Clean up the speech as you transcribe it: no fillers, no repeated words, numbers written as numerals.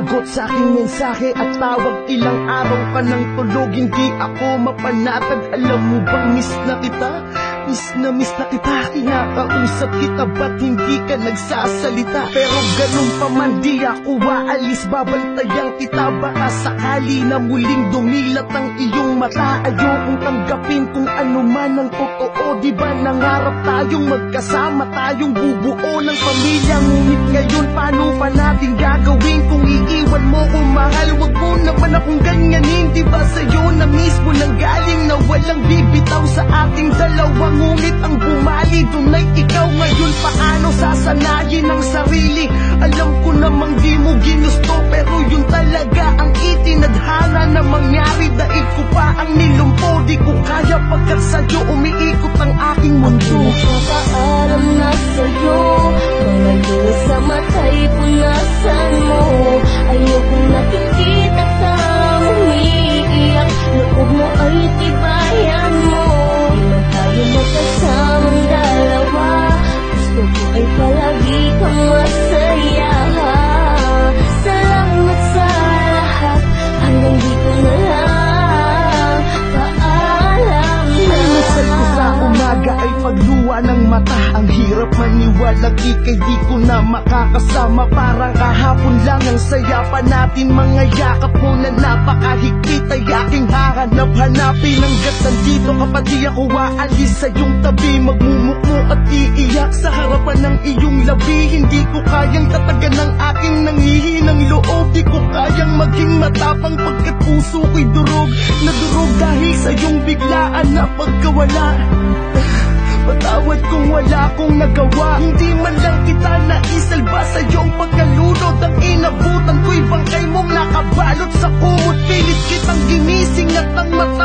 sagot sa aking mensahe at tawag. Ilang araw ka nang tulog, hindi ako mapanatag. Alam mo bang miss na kita? Miss na kita, kinakausap kita, ba't hindi ka nagsasalita? Pero ganun pa man di ako waalis, babantayan kita, baka sakali na muling dumilat ang iyong mata. Ayokong tanggapin kung ano man ang totoo, di ba nangarap tayong magkasama, tayong bubuo ng pamilya. Ngunit ngayon paano pa natin gagawin kung iiwan mo ko mahal? Wag mo naman akong ganyanin, di ba sa'yo na mismo nang galing na walang bibitaw sa ating dalawa? Ngunit ang bumali dun ay ikaw. Ngayon paano sasanayin ang sarili? Alam ko namang di mo ginusto, pero yun talaga ang itinadhana na mangyari. Dahil ko pa ang nilumpo, di ko kaya pagkat sa'yo umiikot ang aking mundo. Nakakaalam na sa'yo, mga luha sa mata'y punasan mo. Ayokong nakikita kang umiiyak, loob mo ay tibayan mo. Di na tayo magkasamang dalawa, gusto ko ay palagi kang masaya. Salamat sa lahat, hanggang dito na lang, paalam na. Minsan ko sa umaga ay pagluwa ng mata, ang hirap maniwala ikay di ko na makakasama. Parang kahapon lang ang saya pa natin, mga yakap mo na napakahigpit ay aking hahanap-hanapin. Hanggat nandito ka pa di ako aalis sa iyong tabi, magmumukmo at iiyak sa harapan ng iyong labi. Hindi ko kayang tatagan ng aking nanghihinang loob, di ko kayang maging matapang pagkat puso ko'y durog na durog dahil sa iyong biglaan na pagkawala. Patawad kung wala kong nagawa, hindi man lang kita naisalba sa iyong pagkalunod. Ang inabutan ko'y bangkay mong nakabalot sa kumot, pilit kitang ginising at ang mata